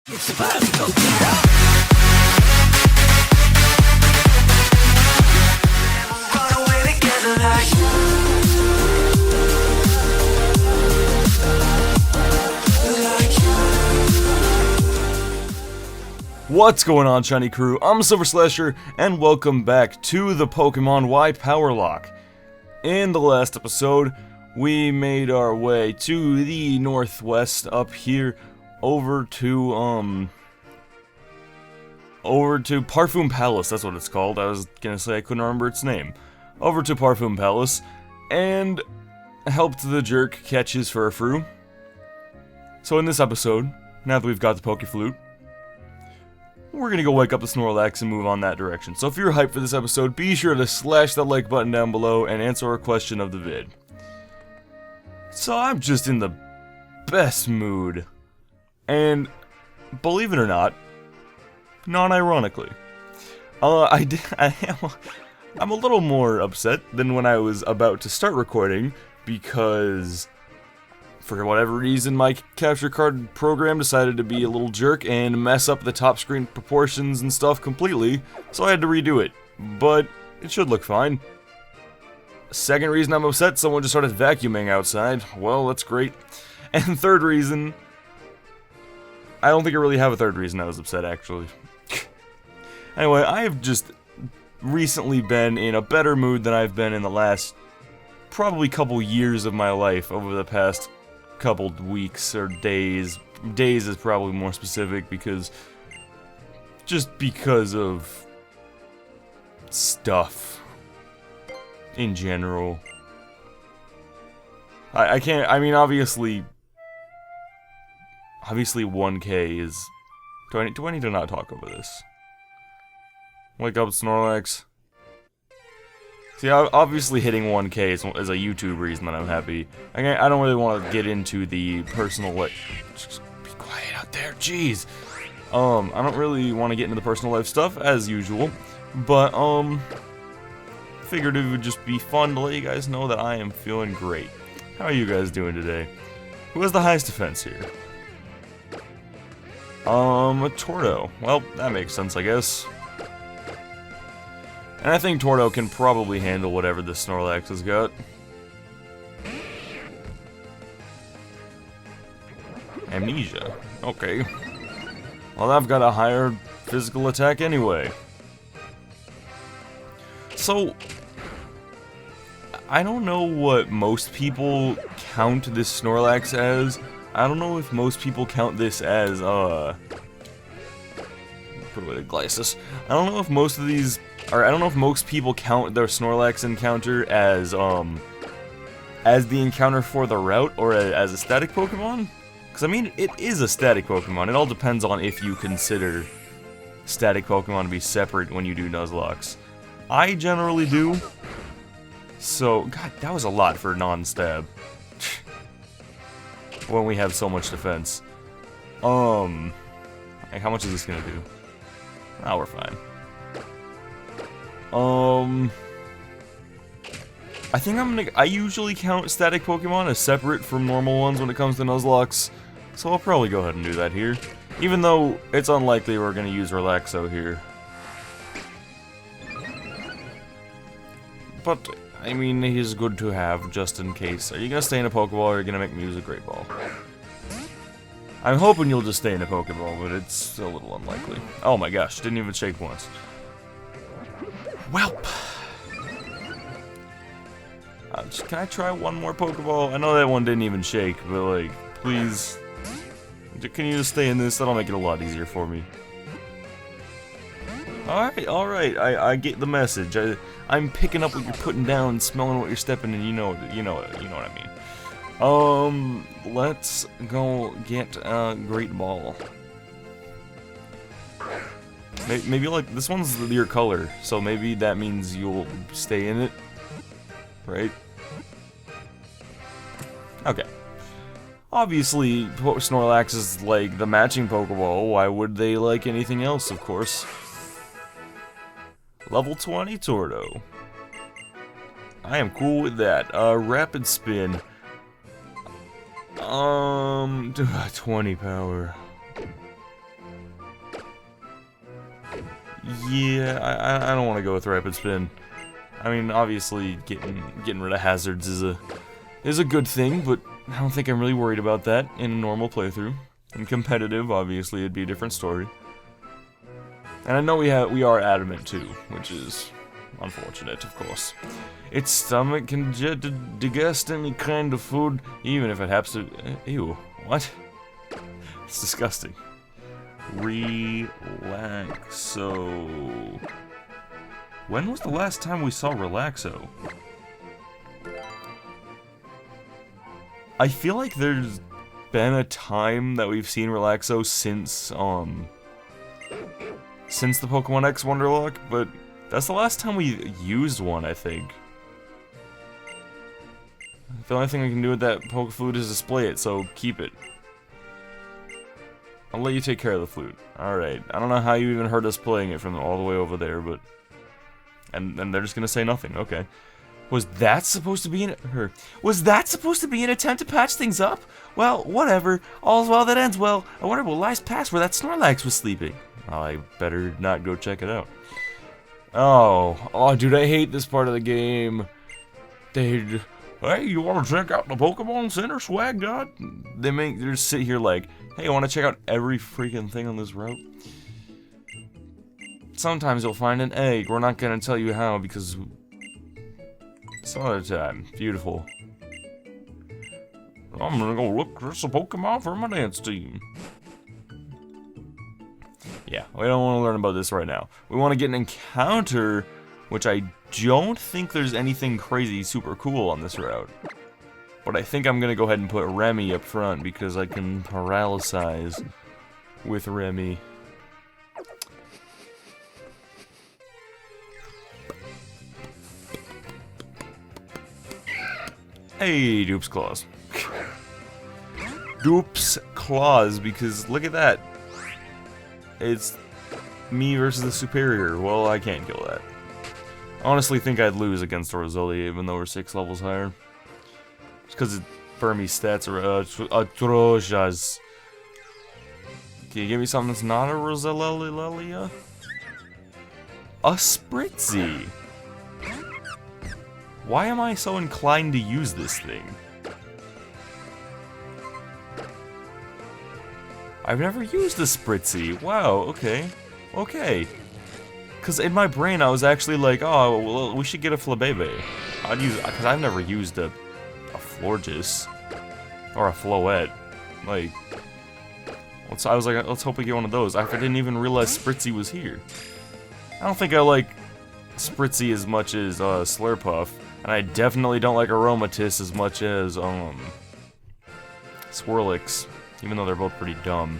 What's going on, Shiny Crew? I'm TheSilverSlasher, and welcome back to the Pokémon Y Powerlocke. In the last episode, we made our way to the northwest up here, over to Parfum Palace. That's what it's called. I was gonna say I couldn't remember its name. Over to Parfum Palace, and helped the jerk catch his Furfrou. So in this episode, now that we've got the Pokeflute, we're gonna go wake up the Snorlax and move on that direction. So if you're hyped for this episode, be sure to slash that like button down below and answer our question of the vid. So I'm just in the best mood. And believe it or not, non-ironically, I'm a little more upset than when I was about to start recording, because for whatever reason, my capture card program decided to be a little jerk and mess up the top screen proportions and stuff completely, so I had to redo it. But it should look fine. Second reason I'm upset, someone just started vacuuming outside. Well, that's great. And third reason, I don't think I really have a third reason I was upset, actually. Anyway, I have just recently been in a better mood than I've been in the last probably couple years of my life over the past couple weeks or days. Days is probably more specific, because because of stuff in general. I can't, I mean, obviously 1K is, do I need to not talk over this? Wake up, Snorlax. See, obviously hitting 1K is a YouTube reason that I'm happy. I don't really want to get into the personal life. Just be quiet out there, jeez. I don't really want to get into the personal life stuff, as usual. But, figured it would just be fun to let you guys know that I am feeling great. How are you guys doing today? Who has the highest defense here? A Torto. Well, that makes sense, I guess. And I think Torto can probably handle whatever the Snorlax has got. Amnesia. Okay. Well, I've got a higher physical attack anyway. So, I don't know what most people count this Snorlax as. I don't know if most people count this as, put away the Glycis. I don't know if most of these, or I don't know if most people count their Snorlax encounter as the encounter for the route, or as a static Pokemon? Because, I mean, it is a static Pokemon. It all depends on if you consider static Pokemon to be separate when you do Nuzlocks. I generally do. So, god, that was a lot for non-stab. When we have so much defense. Like, how much is this gonna do? Oh, we're fine. I think I usually count static Pokemon as separate from normal ones when it comes to Nuzlocks, so I'll probably go ahead and do that here. Even though it's unlikely we're gonna use Relaxo here. But, I mean, he's good to have, just in case. Are you gonna stay in a Pokeball, or are you gonna make me use a Great Ball? I'm hoping you'll just stay in a Pokeball, but it's a little unlikely. Oh my gosh, didn't even shake once. Welp. Can I try one more Pokeball? I know that one didn't even shake, but like, please. Can you just stay in this? That'll make it a lot easier for me. Alright, I get the message. I'm picking up what you're putting down, smelling what you're stepping in, you know what I mean. Let's go get a Great Ball. Maybe like, this one's your color, so maybe that means you'll stay in it, right? Okay. Obviously, Snorlax is like the matching Pokeball, why would they like anything else, of course? Level 20 Torto. I am cool with that. Rapid Spin. 20 power. Yeah, I don't want to go with Rapid Spin. I mean, obviously, getting rid of hazards is a good thing, but I don't think I'm really worried about that in a normal playthrough. In competitive, obviously, it'd be a different story. And I know we are adamant too, which is unfortunate, of course. Its stomach can digest any kind of food, even if it happens to. Ew, what? It's disgusting. Relaxo. When was the last time we saw Relaxo? I feel like there's been a time that we've seen Relaxo since the Pokémon X Wonderlock, but that's the last time we used one, I think. The only thing we can do with that Poke Flute is display it, so keep it. I'll let you take care of the flute. Alright, I don't know how you even heard us playing it from all the way over there, but... And they're just gonna say nothing, okay. Was that supposed to be an attempt to patch things up? Well, whatever. All's well that ends well. I wonder what lies past where that Snorlax was sleeping. Oh, I better not go check it out. Oh, dude, I hate this part of the game. Hey, you want to check out the Pokemon Center, Swag God? They just sit here like, hey, you want to check out every freaking thing on this route? Sometimes you'll find an egg. We're not gonna tell you how because some other time. Beautiful. I'm gonna go look for some Pokemon for my dance team. Yeah, we don't want to learn about this right now. We want to get an encounter, which I don't think there's anything crazy super cool on this route. But I think I'm gonna go ahead and put Remy up front because I can paralyze with Remy. Hey, Dupes Claws. Dupes Claws, because look at that. It's me versus the superior. Well, I can't kill that. I honestly think I'd lose against Roselia, even though we're 6 levels higher. Just because Burmese stats are atrocious. Can you give me something that's not a Roselia? A Spritzy! Why am I so inclined to use this thing? I've never used a Spritzy. Wow, okay. Okay. Because in my brain I was actually like, oh, well, we should get a Flabébé. I'd use, because I've never used a Florges. Or a Floette. Like, I was like, let's hope we get one of those. I didn't even realize Spritzy was here. I don't think I like Spritzy as much as Slurpuff. And I definitely don't like Aromatisse as much as, Swirlix, even though they're both pretty dumb.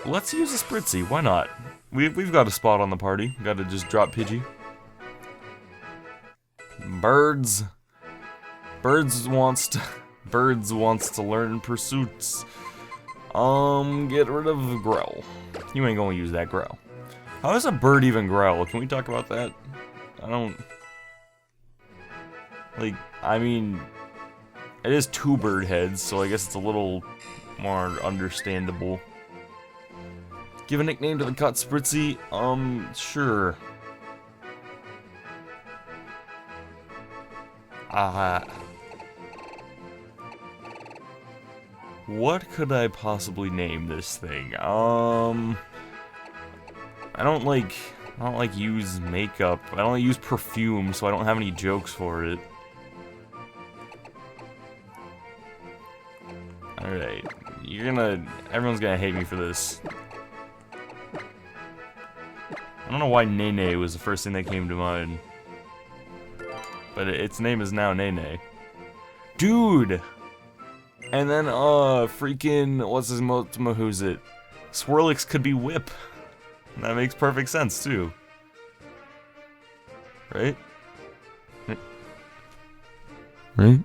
Let's use a Spritzy, why not? We've got a spot on the party, gotta just drop Pidgey. Birds wants to learn pursuits. Get rid of Growl. You ain't gonna use that Growl. How does a bird even growl? Can we talk about that? I don't... Like, I mean, it is 2 bird heads, so I guess it's a little more understandable. Give a nickname to the cut Spritzy? Sure. What could I possibly name this thing? I don't like use makeup. I don't use perfume, so I don't have any jokes for it. Alright, everyone's gonna hate me for this. I don't know why Nene was the first thing that came to mind. But its name is now Nene. Dude! And then, freaking, what's his who's it? Swirlix could be Whip. That makes perfect sense, too. Right? Right?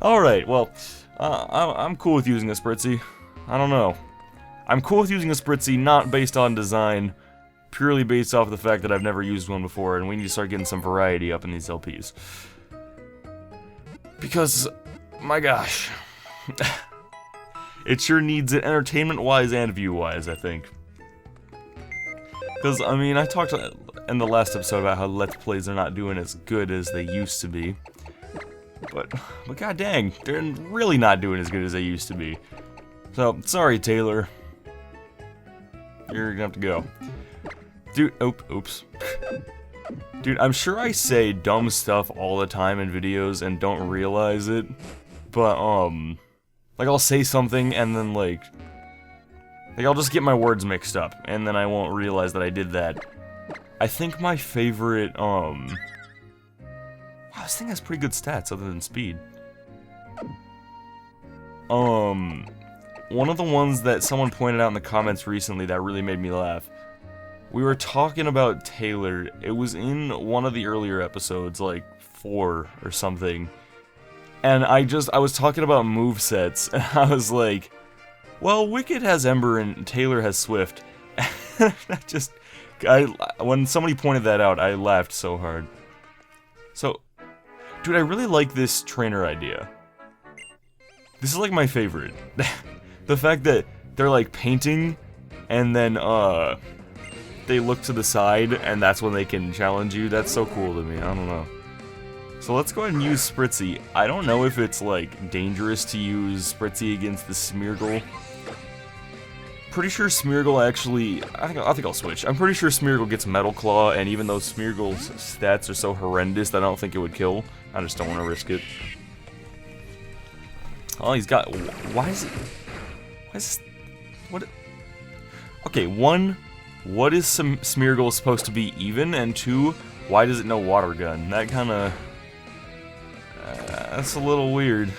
Alright, well, I'm cool with using a Spritzy. I don't know. I'm cool with using a Spritzy not based on design, purely based off the fact that I've never used one before, and we need to start getting some variety up in these LPs. Because, my gosh. It sure needs it entertainment-wise and view-wise, I think. Because, I mean, I talked in the last episode about how Let's Plays are not doing as good as they used to be. But god dang, they're really not doing as good as they used to be. So, sorry, Taylor. You're gonna have to go. Dude, oops. Dude, I'm sure I say dumb stuff all the time in videos and don't realize it. But, like, I'll say something and then, like, I'll just get my words mixed up, and then I won't realize that I did that. I think my favorite, wow, this thing has pretty good stats other than speed. One of the ones that someone pointed out in the comments recently that really made me laugh. We were talking about Taylor. It was in one of the earlier episodes, like 4 or something. And I was talking about movesets, and I was like, well, Wicked has Ember and Taylor has Swift. When somebody pointed that out, I laughed so hard. So, dude, I really like this trainer idea. This is like my favorite. The fact that they're like painting, and then they look to the side, and that's when they can challenge you. That's so cool to me. I don't know. So let's go ahead and use Spritzy. I don't know if it's like dangerous to use Spritzy against the Smeargle. Pretty sure Smeargle actually, I think I'll switch. I'm pretty sure Smeargle gets Metal Claw, and even though Smeargle's stats are so horrendous that I don't think it would kill, I just don't want to risk it. Oh, he's got, what? Okay, 1, what is Smeargle supposed to be even, and 2, why does it know Water Gun? That kinda, that's a little weird.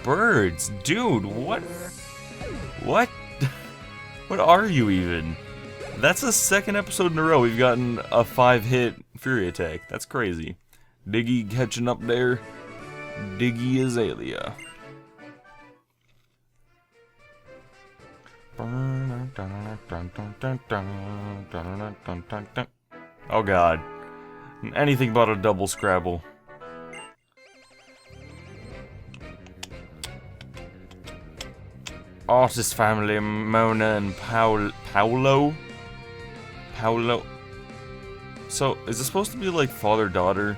Birds, dude, what? What are you even? That's the 2nd episode in a row we've gotten a 5-hit Fury Attack. That's crazy. Diggy catching up there. Diggy Azalea. Oh god. Anything but a double Scrabble. Artist family, Mona and Paolo? So, is this supposed to be like father-daughter?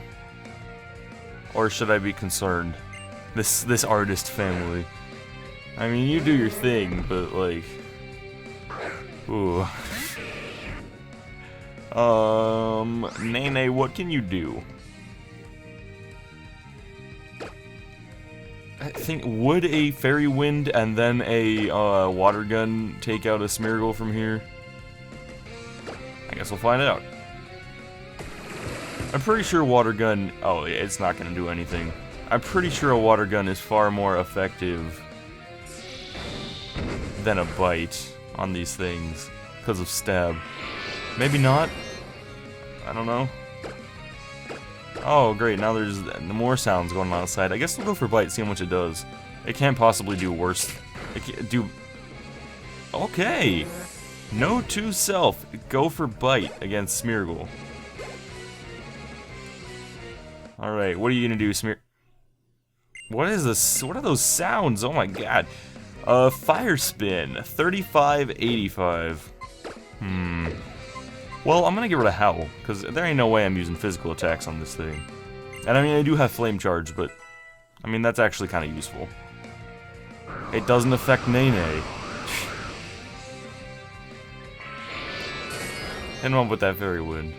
Or should I be concerned? This artist family. I mean, you do your thing, but like... Ooh. Nene, what can you do? I think, would a Fairy Wind and then a Water Gun take out a Smeargle from here? I guess we'll find out. I'm pretty sure Water Gun... Oh, yeah, it's not going to do anything. I'm pretty sure a Water Gun is far more effective than a Bite on these things because of Stab. Maybe not? I don't know. Oh, great, now there's more sounds going on outside. I guess we'll go for Bite, see how much it does. It can't possibly do worse. It can't do... Okay! No to self. Go for Bite against Smeargle. Alright, what are you gonna do, What is this? What are those sounds? Oh my god. Fire Spin. 3585. Well, I'm gonna get rid of Howl, because there ain't no way I'm using physical attacks on this thing. And I mean, I do have Flame Charge, but... I mean, that's actually kind of useful. It doesn't affect Nene. Hit him up with that Fairy Wind.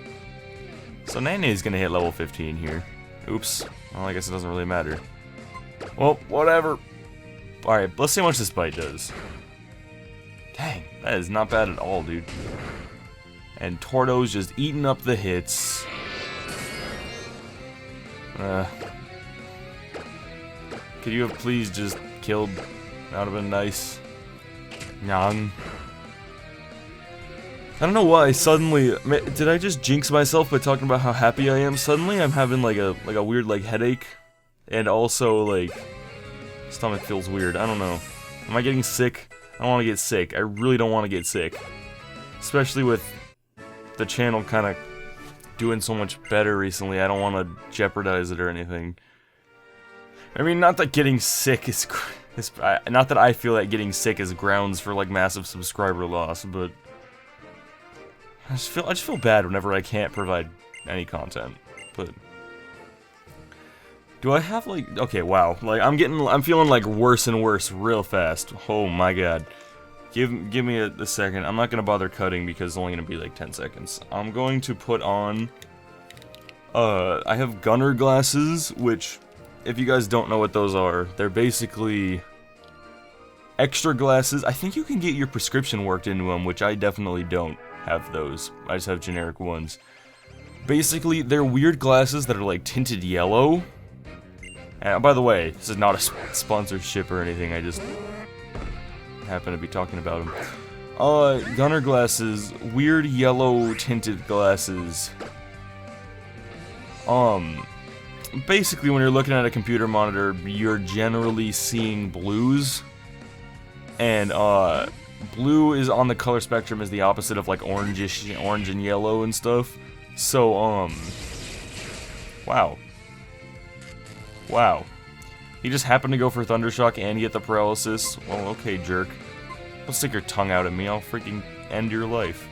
So Nene's gonna hit level 15 here. Oops. Well, I guess it doesn't really matter. Well, whatever. Alright, let's see how much this Bite does. Dang, that is not bad at all, dude. And Torto's just eating up the hits. Could you have please just killed? That would have been nice. Nyang. I don't know why, suddenly, did I just jinx myself by talking about how happy I am? Suddenly I'm having like a weird like headache, and also like, stomach feels weird, I don't know. Am I getting sick? I don't want to get sick, I really don't want to get sick. Especially with the channel kind of doing so much better recently, I don't want to jeopardize it or anything. I mean, not that getting sick is Not that I feel that getting sick is grounds for like massive subscriber loss, but I just feel bad whenever I can't provide any content. But do I have like, okay, wow, like I'm feeling like worse and worse real fast. Oh my god. Give me a second. I'm not gonna bother cutting because it's only gonna be like 10 seconds. I'm going to put on I have gunner glasses, which, if you guys don't know what those are, they're basically extra glasses. I think you can get your prescription worked into them, which I definitely don't have those. I just have generic ones. Basically, they're weird glasses that are like tinted yellow. And by the way, this is not a sponsorship or anything, I just happen to be talking about them. Gunner glasses, weird yellow tinted glasses. Basically, when you're looking at a computer monitor, you're generally seeing blues. And, blue is on the color spectrum as the opposite of, like, orange and yellow and stuff. So, wow. Wow. He just happened to go for Thundershock and get the paralysis. Well, okay, jerk. Don't stick your tongue out at me, I'll freaking end your life.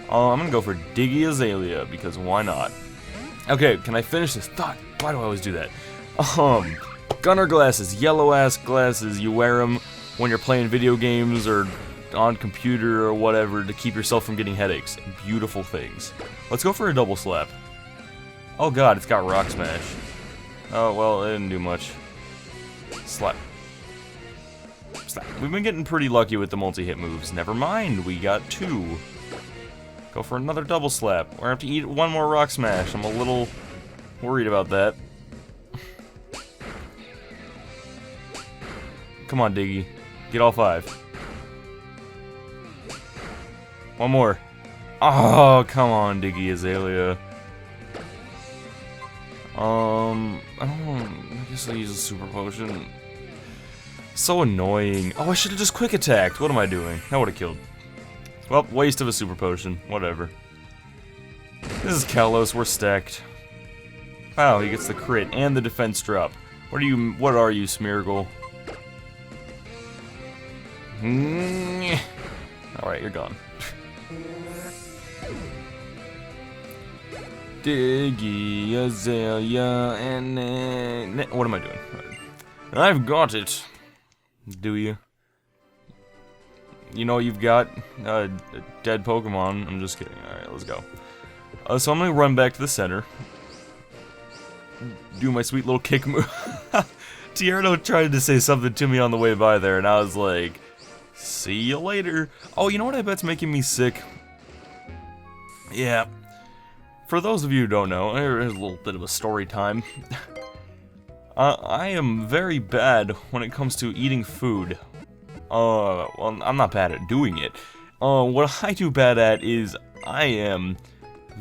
I'm gonna go for Diggy Azalea, because why not? Okay, can I finish this thought? Why do I always do that? Gunner glasses, yellow-ass glasses. You wear them when you're playing video games or on computer or whatever to keep yourself from getting headaches. Beautiful things. Let's go for a double slap. Oh god, it's got Rock Smash. Oh, well, it didn't do much. Slap. Slap. We've been getting pretty lucky with the multi-hit moves. Never mind, we got 2. Go for another double slap. We're gonna have to eat one more Rock Smash. I'm a little worried about that. Come on, Diggy. Get all 5. One more. Oh, come on, Diggy Azalea. I guess I'll use a super potion. So annoying. Oh, I should have just quick attacked. What am I doing? That would have killed. Well, waste of a super potion. Whatever. This is Kalos. We're stacked. Wow, he gets the crit and the defense drop. What are you, Smeargle? Alright, you're gone. Diggy Azalea and what am I doing? I've got it. Do you? You know you've got a dead Pokemon. I'm just kidding. Alright, let's go. So I'm gonna run back to the center. Do my sweet little kick move. Tierno tried to say something to me on the way by there, and I was like, see you later. Oh, you know what I bet's making me sick? Yeah. For those of you who don't know, here's a little bit of a story time. I am very bad when it comes to eating food. Well, I'm not bad at doing it. What I do bad at is I am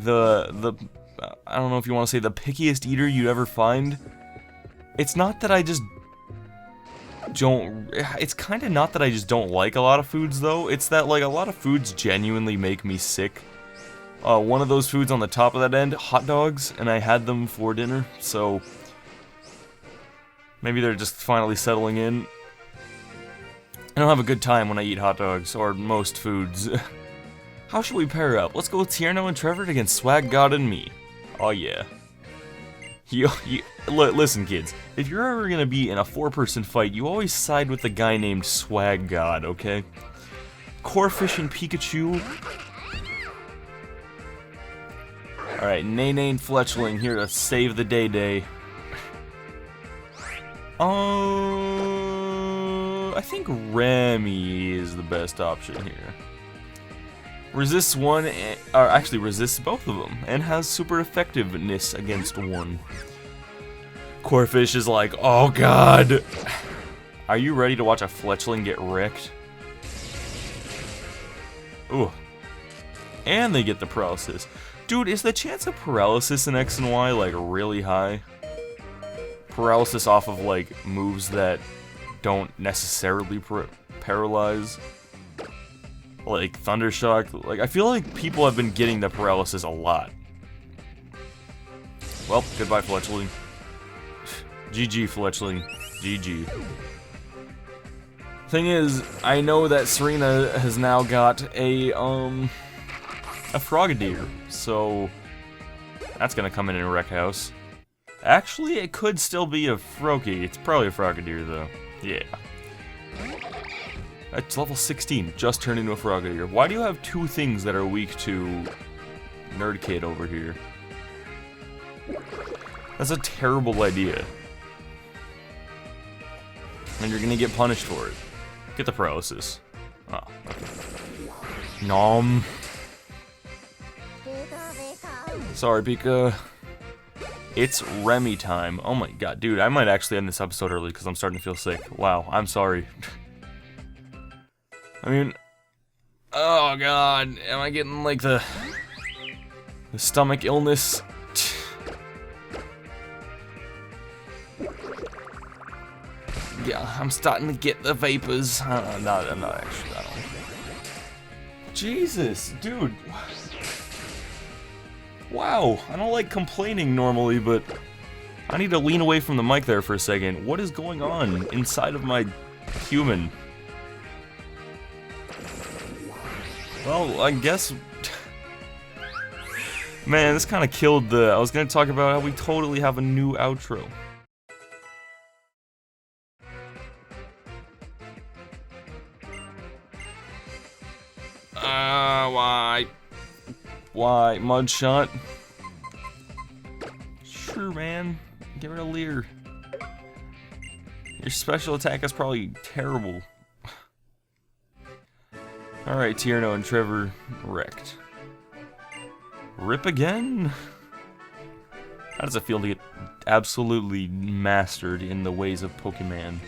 the I don't know if you want to say the pickiest eater you'd ever find. It's not that I just don't... It's kind of not that I just don't like a lot of foods, though. It's that, like, a lot of foods genuinely make me sick. One of those foods on the top of that end, hot dogs, and I had them for dinner, so... Maybe they're just finally settling in. I don't have a good time when I eat hot dogs, or most foods. How should we pair up? Let's go with Tierno and Trevor against Swag God and me. Oh yeah. Listen kids, if you're ever gonna be in a 4-person fight, you always side with the guy named Swag God, okay? Corfish and Pikachu. Alright, Nene and Fletchling here to save the day. I think Remy is the best option here. Resists one, or actually resists both of them, and has super effectiveness against one. Corfish is like, oh god! Are you ready to watch a Fletchling get wrecked? Ooh. And they get the paralysis. Dude, is the chance of paralysis in X and Y, like, really high? Paralysis off of, like, moves that don't necessarily paralyze? Like, Thundershock. Like, I feel like people have been getting the paralysis a lot. Well, goodbye, Fletchling. GG, Fletchling. GG. Thing is, I know that Serena has now got a Frogadier, so that's gonna come in a wreck house. Actually, it could still be a Froakie. It's probably a Frogadier, though. Yeah. That's level 16, just turned into a Frogadier. Why do you have two things that are weak to Nerd Kid over here? That's a terrible idea. And you're gonna get punished for it. Get the paralysis. Oh, okay. Nom. Sorry, Pika. It's Remy time. Oh my god, dude, I might actually end this episode early because I'm starting to feel sick. Wow, I'm sorry. I mean, oh god, am I getting like the stomach illness? Yeah, I'm starting to get the vapors. No, I'm not actually. I don't. Jesus, dude. Wow, I don't like complaining normally, but I need to lean away from the mic there for a second. What is going on inside of my human? Well, I guess... Man, this kind of killed the... I was going to talk about how we totally have a new outro. Why? Why? Mudshot? Sure, man. Get rid of Leer. Your special attack is probably terrible. Alright, Tierno and Trevor wrecked. Rip again? How does it feel to get absolutely mastered in the ways of Pokemon?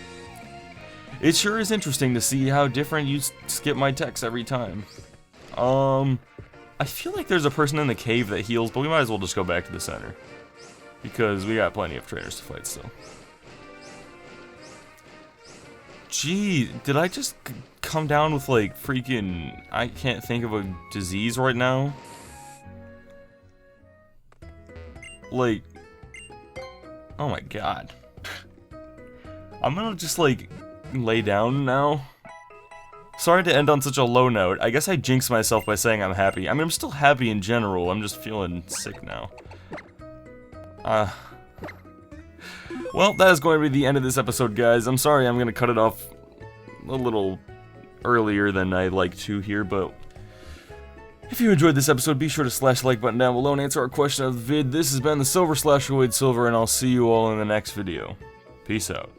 It sure is interesting to see how different you skip my text every time. I feel like there's a person in the cave that heals, but we might as well just go back to the center. Because we got plenty of trainers to fight still. Gee, did I just come down with like freaking... I can't think of a disease right now? Like... Oh my god. I'm gonna just like lay down now. Sorry to end on such a low note. I guess I jinxed myself by saying I'm happy. I mean, I'm still happy in general. I'm just feeling sick now. Well, that is going to be the end of this episode, guys. I'm sorry I'm going to cut it off a little earlier than I'd like to here, but if you enjoyed this episode, be sure to slash the like button down below and answer our question of the vid. This has been the TheSilverSlasher with Silver, and I'll see you all in the next video. Peace out.